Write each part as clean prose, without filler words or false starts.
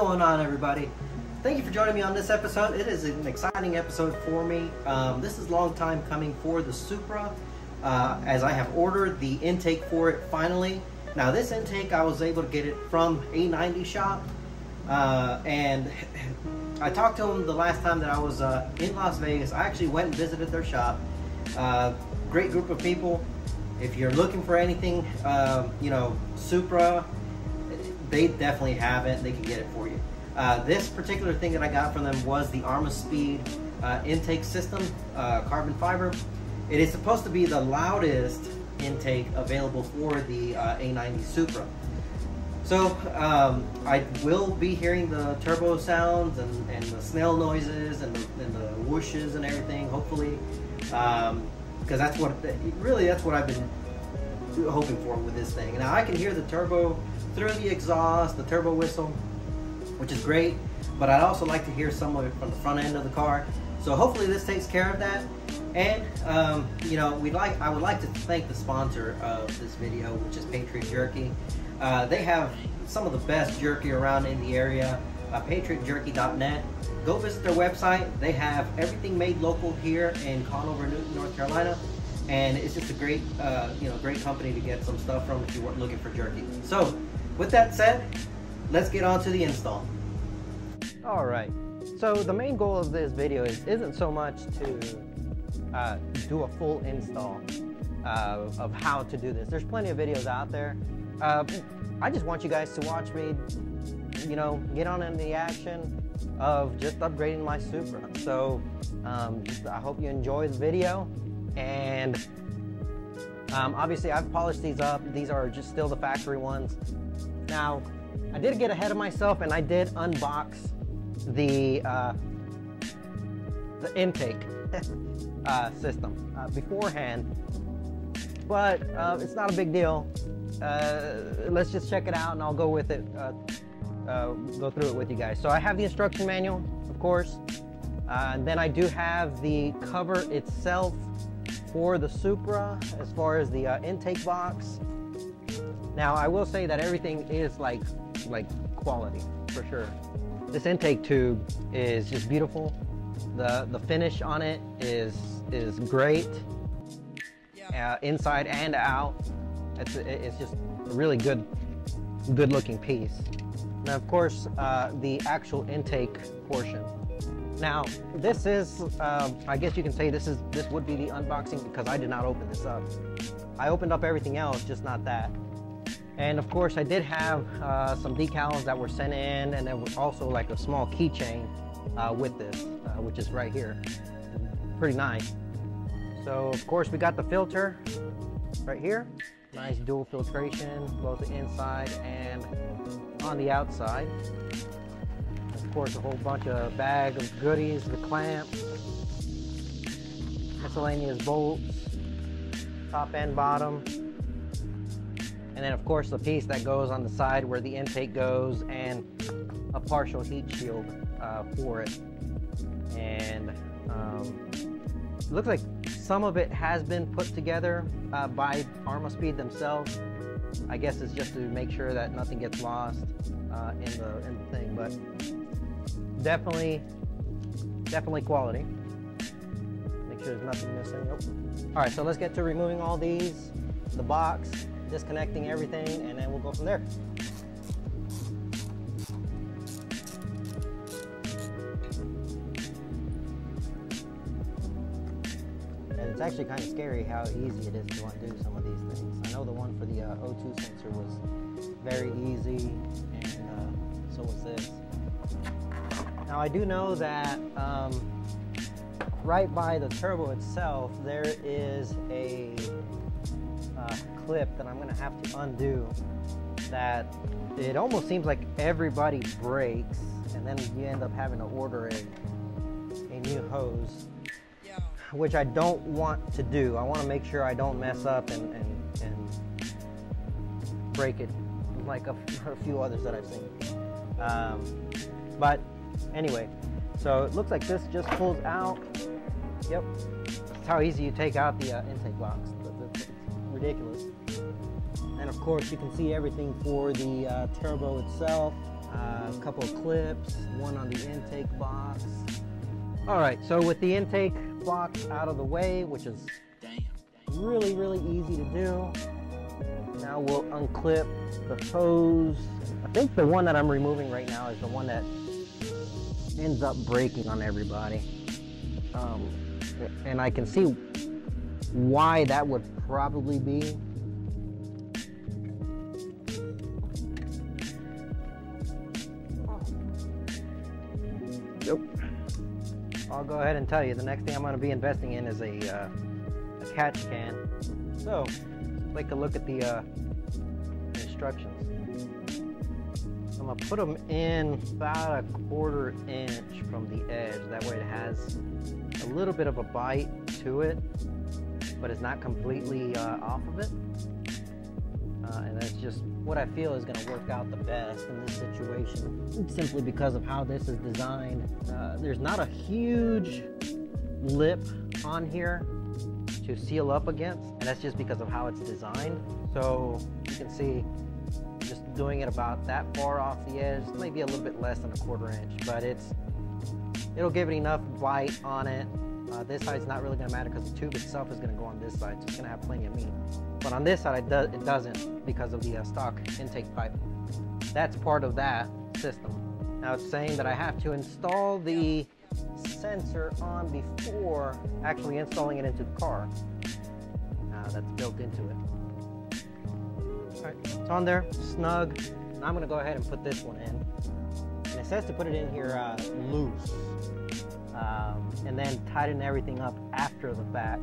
going on, everybody? Thank you for joining me on this episode. It is an exciting episode for me. This is a long time coming for the Supra, as I have ordered the intake for it finally. Now this intake, I was able to get it from A90 shop, and I talked to them the last time that I was in Las Vegas. I actually went and visited their shop. Great group of people. If you're looking for anything, you know, Supra, they definitely have it. They can get it for you. This particular thing that I got from them was the Armaspeed intake system, carbon fiber. It is supposed to be the loudest intake available for the A90 Supra. So I will be hearing the turbo sounds and the snail noises and the whooshes and everything, hopefully, because that's what I've been hoping for with this thing. Now I can hear the turbo through the exhaust, the turbo whistle, which is great, but I'd also like to hear some of it from the front end of the car. So hopefully this takes care of that. And you know, I would like to thank the sponsor of this video, which is Patriot Jerky. They have some of the best jerky around in the area. PatriotJerky.net. Go visit their website. They have everything made local here in Carnauba, North Carolina, and it's just a great, great company to get some stuff from if you weren't looking for jerky. So, with that said, let's get on to the install. All right. So the main goal of this video isn't so much to do a full install of how to do this. There's plenty of videos out there. I just want you guys to watch me, you know, get on in the action of just upgrading my Supra. So I hope you enjoy the video. And obviously I've polished these up. These are just still the factory ones. Now, I did get ahead of myself and I did unbox the intake system beforehand, but it's not a big deal. Let's just check it out and I'll go with it, go through it with you guys. So I have the instruction manual, of course, and then I do have the cover itself for the Supra as far as the intake box. Now I will say that everything is like quality for sure. This intake tube is just beautiful. The finish on it is great, inside and out. It's just a really good looking piece. Now of course the actual intake portion. Now this is I guess you can say this would be the unboxing, because I did not open this up. I opened up everything else, just not that. And of course I did have some decals that were sent in, and there was also like a small keychain with this, which is right here. Pretty nice. So of course we got the filter right here. Nice dual filtration, both the inside and on the outside. Of course a whole bunch of bag of goodies, the clamps, miscellaneous bolts, top and bottom. And then of course the piece that goes on the side where the intake goes, and a partial heat shield for it. And it looks like some of it has been put together by Armaspeed themselves. I guess it's just to make sure that nothing gets lost in the thing, but definitely quality. Make sure there's nothing missing. Nope. All right, so let's get to removing all these, the box, disconnecting everything, and then we'll go from there. And it's actually kind of scary how easy it is to undo some of these things. I know the one for the O2 sensor was very easy, and so was this. Now I do know that right by the turbo itself there is a clip that I'm going to have to undo, that it almost seems like everybody breaks, and then you end up having to order a new hose, which I don't want to do. I want to make sure I don't mess up and break it like a few others that I've seen. But anyway, so it looks like this just pulls out. Yep, that's how easy you take out the intake box. It's ridiculous. And of course you can see everything for the turbo itself. a couple of clips, one on the intake box. All right, so with the intake box out of the way, which is really, really easy to do, now we'll unclip the hose. I think the one that I'm removing right now is the one that ends up breaking on everybody. And I can see why that would probably be. Nope. I'll go ahead and tell you, the next thing I'm going to be investing in is a catch can. So, let's take a look at the instructions. I'm going to put them in about 1/4 inch from the edge. That way it has a little bit of a bite to it, but it's not completely off of it. And that's just what I feel is going to work out the best in this situation, simply because of how this is designed. There's not a huge lip on here to seal up against, and that's just because of how it's designed. So you can see, just doing it about that far off the edge, maybe a little bit less than 1/4 inch, but it'll give it enough bite on it. This side's not really going to matter because the tube itself is going to go on this side, so it's going to have plenty of meat. But on this side, it doesn't, because of the stock intake pipe. That's part of that system. Now it's saying that I have to install the sensor on before actually installing it into the car. That's built into it. All right, it's on there, snug. Now I'm going to go ahead and put this one in. And it says to put it in here loose. And then tighten everything up after the fact.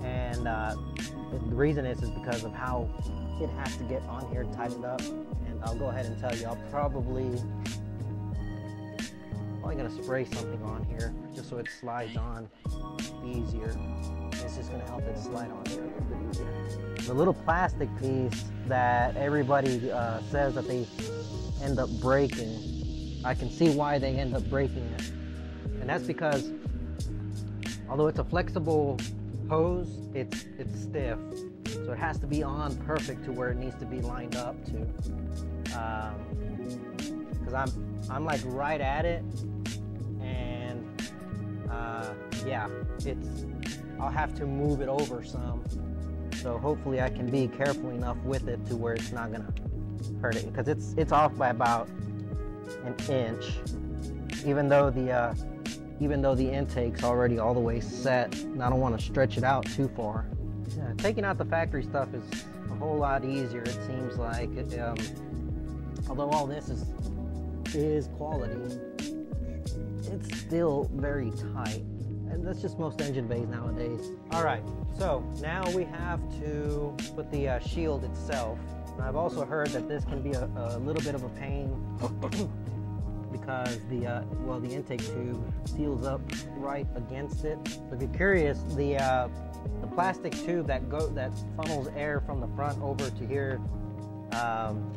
And the reason is because of how it has to get on here tightened up. And I'll go ahead and tell you, I'll probably gonna spray something on here just so it slides on easier. It's just gonna help it slide on here a little bit easier. The little plastic piece that everybody says that they end up breaking, I can see why they end up breaking it. And that's because although it's a flexible hose, it's stiff. So it has to be on perfect to where it needs to be lined up to. Because I'm like right at it, and yeah, I'll have to move it over some. So hopefully I can be careful enough with it to where it's not gonna hurt it, because it's off by about 1 inch, even though the intake's already all the way set, and I don't want to stretch it out too far. Yeah, taking out the factory stuff is a whole lot easier, it seems like. Although all this is quality, it's still very tight. And that's just most engine bays nowadays. All right, so now we have to put the shield itself. And I've also heard that this can be a little bit of a pain because the intake tube seals up right against it. So if you're curious, the plastic tube that funnels air from the front over to here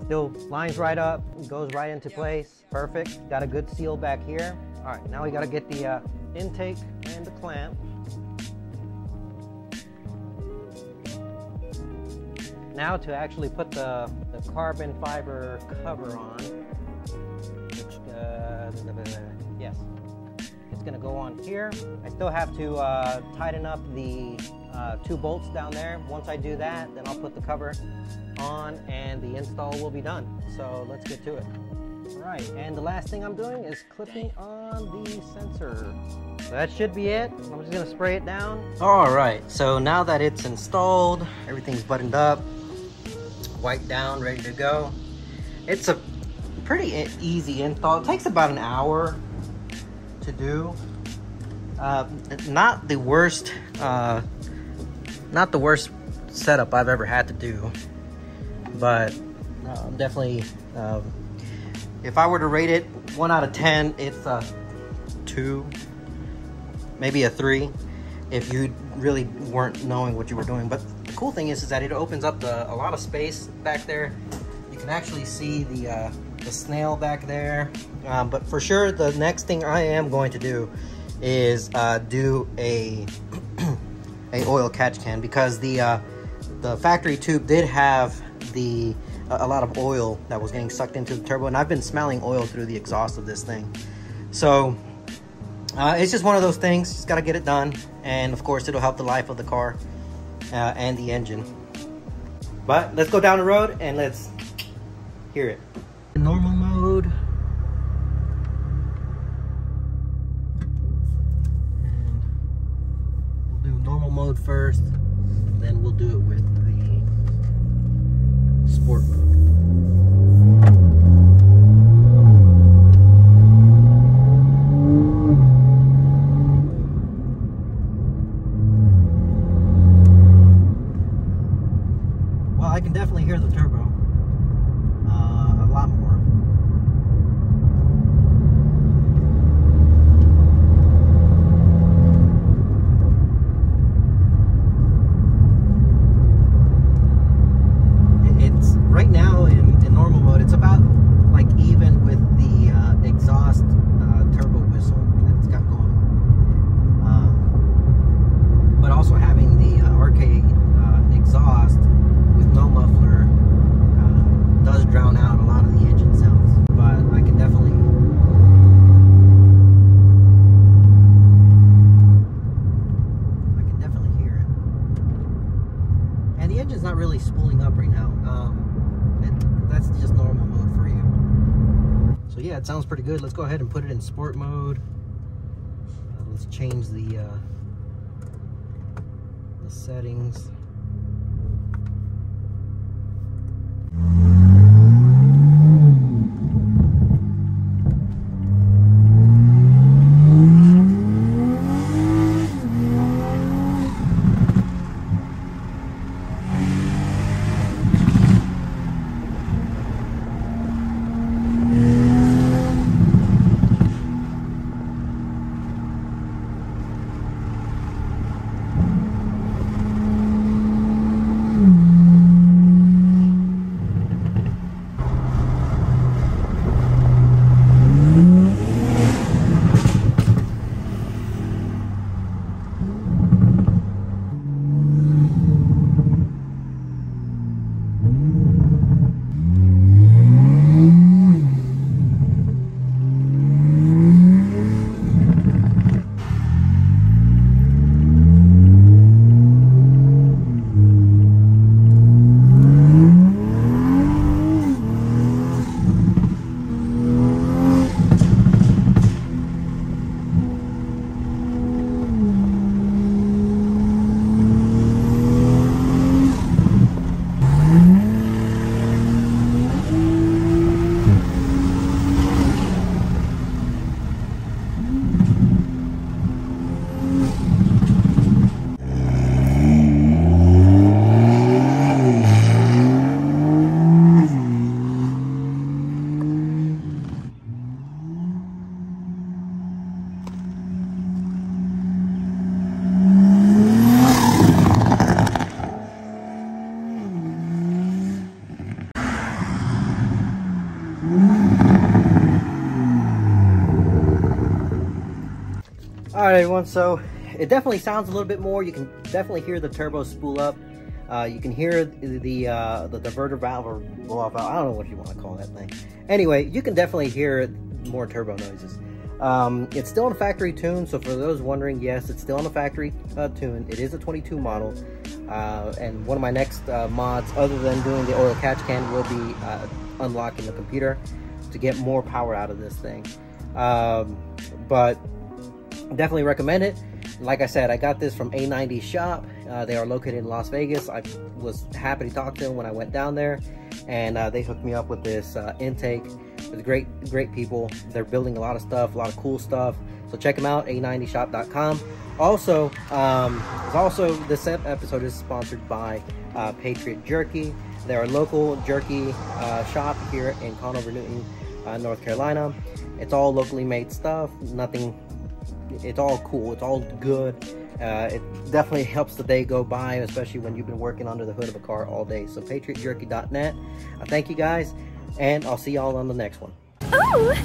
still lines right up, goes right into place. Perfect. Got a good seal back here. All right, now we got to get the intake and the clamp. Now to actually put the carbon fiber cover on, which yes, it's going to go on here. I still have to tighten up the 2 bolts down there. Once I do that, then I'll put the cover on and the install will be done. So let's get to it. All right, and the last thing I'm doing is clipping on the sensor. So that should be it. I'm just gonna spray it down. All right, so now that it's installed, everything's buttoned up, wiped down, ready to go. It's a pretty easy install. It takes about an hour to do. Not the worst setup I've ever had to do, but definitely, if I were to rate it 1 out of 10, it's a 2, maybe a 3, if you really weren't knowing what you were doing. But the cool thing is that it opens up a lot of space back there. You can actually see the snail back there. But for sure, the next thing I am going to do is do a oil catch can, because the factory tube did have the a lot of oil that was getting sucked into the turbo, and I've been smelling oil through the exhaust of this thing. So it's just one of those things. Just got to get it done, and of course it'll help the life of the car and the engine. But let's go down the road and let's hear it. Normal mode. And we'll do normal mode first, then we'll do it with the sport mode. Well, I can definitely hear the turbo a lot more. It's right now in normal mode. It's about like even with the exhaust turbo whistle that it's got going on. But also having the RK exhaust with no muffler does drown out a lot of the engine sounds, but I can definitely hear it. And the engine's not really spooling up right now. That's just normal mode for you. So yeah, it sounds pretty good. Let's go ahead and put it in sport mode. Let's change the settings. All right, everyone, so it definitely sounds a little bit more. You can definitely hear the turbo spool up. You can hear the diverter valve or blow off valve. I don't know what you want to call that thing. Anyway, you can definitely hear more turbo noises. It's still in a factory tune, so for those wondering, yes, it's still in a factory tune. It is a 22 model, and one of my next mods, other than doing the oil catch can, will be unlocking the computer to get more power out of this thing. But definitely recommend it. Like I said, I got this from A90 shop. They are located in Las Vegas. I was happy to talk to them when I went down there, and they hooked me up with this intake. It's great people. They're building a lot of stuff, a lot of cool stuff. So check them out, a90shop.com. Also, this episode is sponsored by Patriot Jerky. They're a local jerky shop here in Carnauba, Newton, North Carolina. It's all locally made stuff. It's all cool. It's all good. It definitely helps the day go by, especially when you've been working under the hood of a car all day. So patriotjerky.net. Thank you guys, and I'll see y'all on the next one. Ooh!